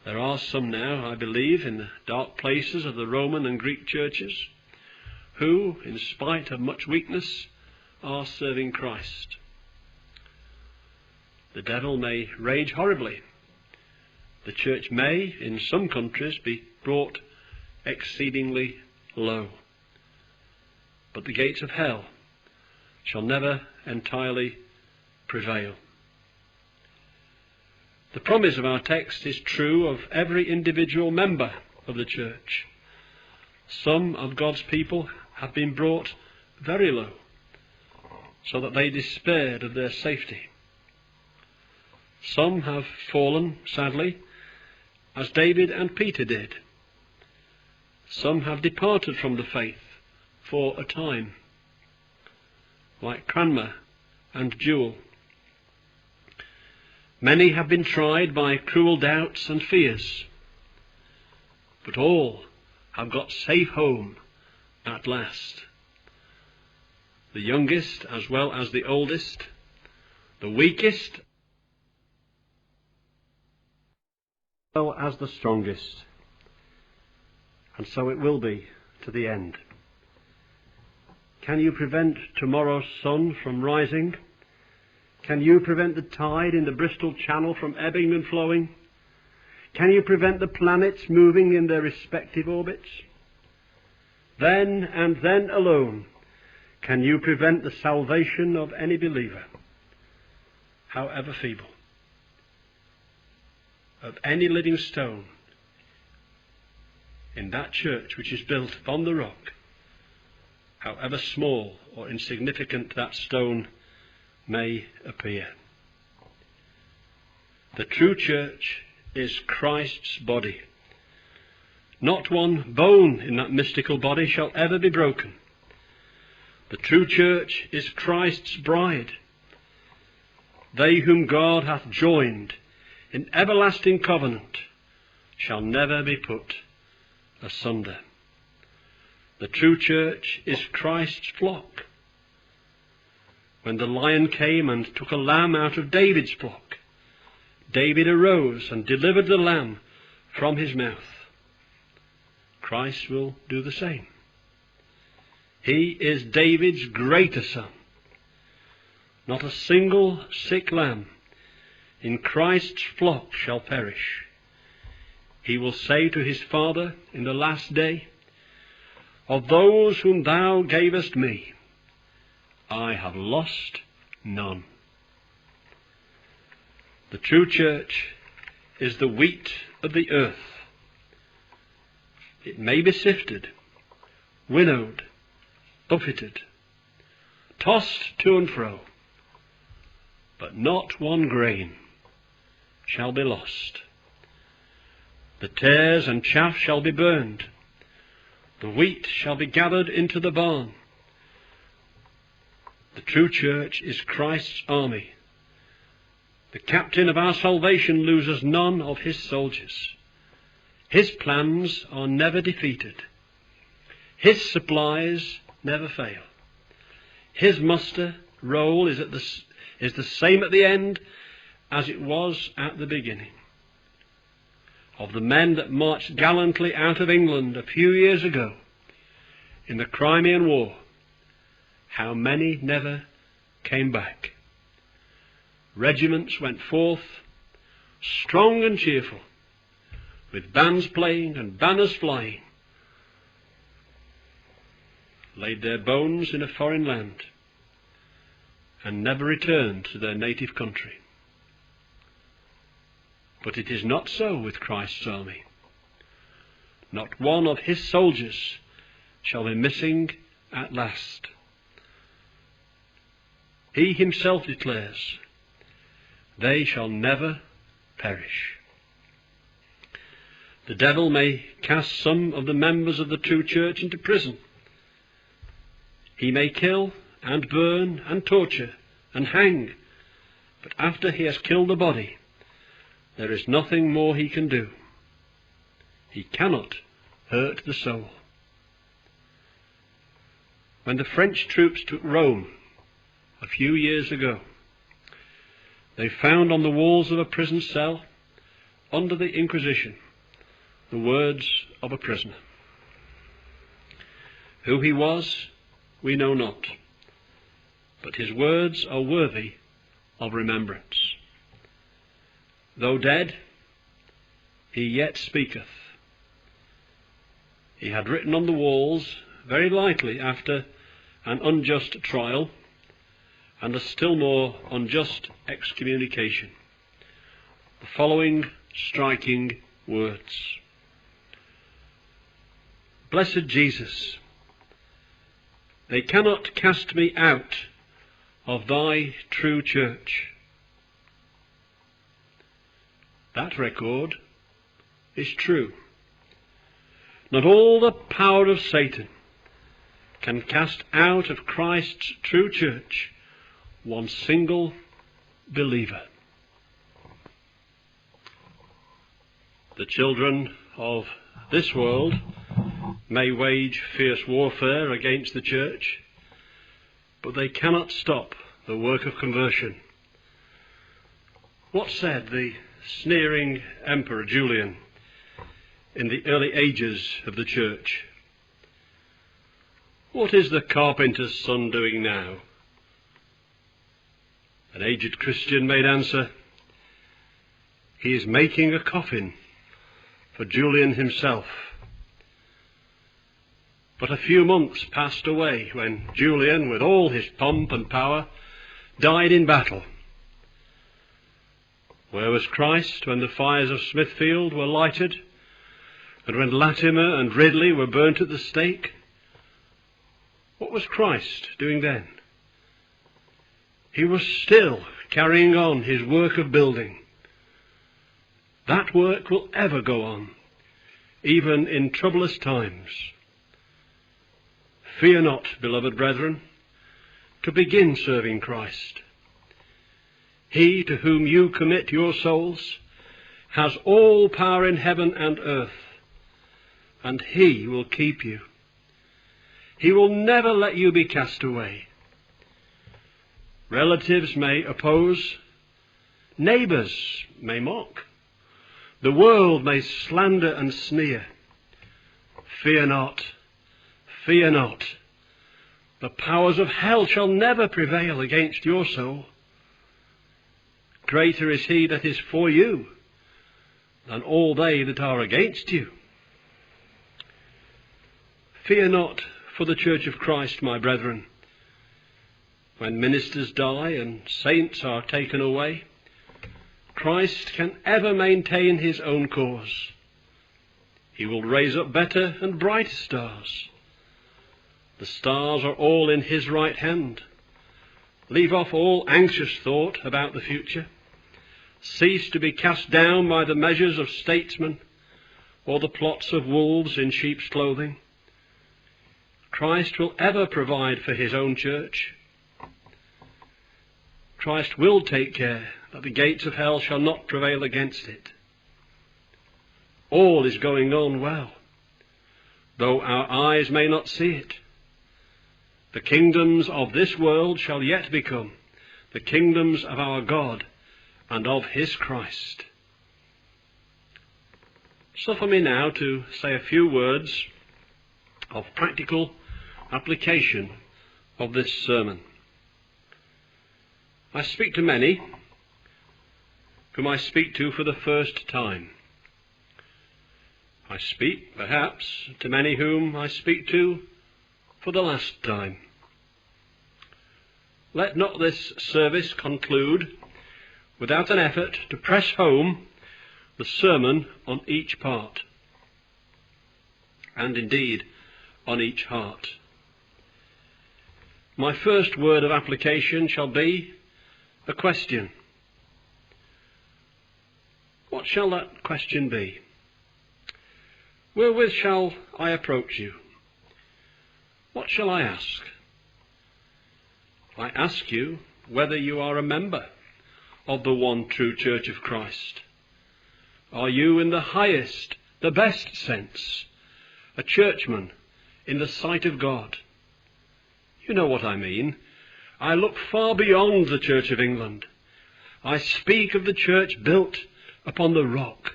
There are some now, I believe, in the dark places of the Roman and Greek churches who, in spite of much weakness, are serving Christ. The devil may rage horribly. The church may, in some countries, be brought exceedingly low. But the gates of hell shall never entirely prevail. The promise of our text is true of every individual member of the church. Some of God's people have been brought very low, so that they despaired of their safety. Some have fallen, sadly, as David and Peter did. Some have departed from the faith for a time, like Cranmer and Jewel. Many have been tried by cruel doubts and fears, but all have got safe home at last. The youngest as well as the oldest, the weakest as well as the strongest. And so it will be to the end. Can you prevent tomorrow's sun from rising? Can you prevent the tide in the Bristol Channel from ebbing and flowing? Can you prevent the planets moving in their respective orbits? Then and then alone can you prevent the salvation of any believer, however feeble, of any living stone in that church which is built upon the rock, however small or insignificant that stone may appear. The true church is Christ's body. Not one bone in that mystical body shall ever be broken. The true church is Christ's bride. They whom God hath joined in everlasting covenant shall never be put asunder. The true church is Christ's flock. When the lion came and took a lamb out of David's flock, David arose and delivered the lamb from his mouth. Christ will do the same. He is David's greater son. Not a single sick lamb in Christ's flock shall perish. He will say to his Father in the last day, "Of those whom thou gavest me, I have lost none." The true church is the wheat of the earth. It may be sifted, winnowed, buffeted, tossed to and fro, but not one grain shall be lost. The tares and chaff shall be burned. The wheat shall be gathered into the barn. The true church is Christ's army. The captain of our salvation loses none of his soldiers. His plans are never defeated. His supplies never fail. His muster roll is the same at the end as it was at the beginning. Of the men that marched gallantly out of England a few years ago in the Crimean War, how many never came back? Regiments went forth, strong and cheerful, with bands playing and banners flying, laid their bones in a foreign land, and never returned to their native country. But it is not so with Christ's army. Not one of his soldiers shall be missing at last. He himself declares, "They shall never perish." The devil may cast some of the members of the true church into prison. He may kill and burn and torture and hang, but after he has killed the body, there is nothing more he can do. He cannot hurt the soul. When the French troops took Rome a few years ago, they found on the walls of a prison cell under the Inquisition the words of a prisoner. Who he was, we know not, but his words are worthy of remembrance. Though dead, he yet speaketh. He had written on the walls, very lightly after an unjust trial and a still more unjust excommunication, the following striking words: Blessed Jesus, they cannot cast me out of thy true church. That record is true. Not all the power of Satan can cast out of Christ's true church one single believer. The children of this world may wage fierce warfare against the church, but they cannot stop the work of conversion. What said the sneering Emperor Julian in the early ages of the church? What is the carpenter's son doing now? An aged Christian made answer, he is making a coffin for Julian himself. But a few months passed away when Julian, with all his pomp and power, died in battle. Where was Christ when the fires of Smithfield were lighted, and when Latimer and Ridley were burnt at the stake? What was Christ doing then? He was still carrying on his work of building. That work will ever go on, even in troublous times. Fear not, beloved brethren, to begin serving Christ. He to whom you commit your souls has all power in heaven and earth, and he will keep you. He will never let you be cast away. Relatives may oppose, neighbours may mock, the world may slander and sneer. Fear not, fear not. The powers of hell shall never prevail against your soul. Greater is he that is for you than all they that are against you. Fear not for the Church of Christ, my brethren. When ministers die and saints are taken away, Christ can ever maintain his own cause. He will raise up better and brighter stars. The stars are all in his right hand. Leave off all anxious thought about the future. Cease to be cast down by the measures of statesmen or the plots of wolves in sheep's clothing. Christ will ever provide for his own church. Christ will take care that the gates of hell shall not prevail against it. All is going on well, though our eyes may not see it. The kingdoms of this world shall yet become the kingdoms of our God and of his Christ. Suffer me now to say a few words of practical application of this sermon. I speak to many whom I speak to for the first time. I speak, perhaps, to many whom I speak to for the last time. Let not this service conclude without an effort to press home the sermon on each part, and indeed on each heart. My first word of application shall be a question. What shall that question be? Wherewith shall I approach you? What shall I ask? I ask you whether you are a member of the one true Church of Christ. Are you in the highest, the best sense, a churchman in the sight of God? You know what I mean. I look far beyond the Church of England. I speak of the church built upon the rock,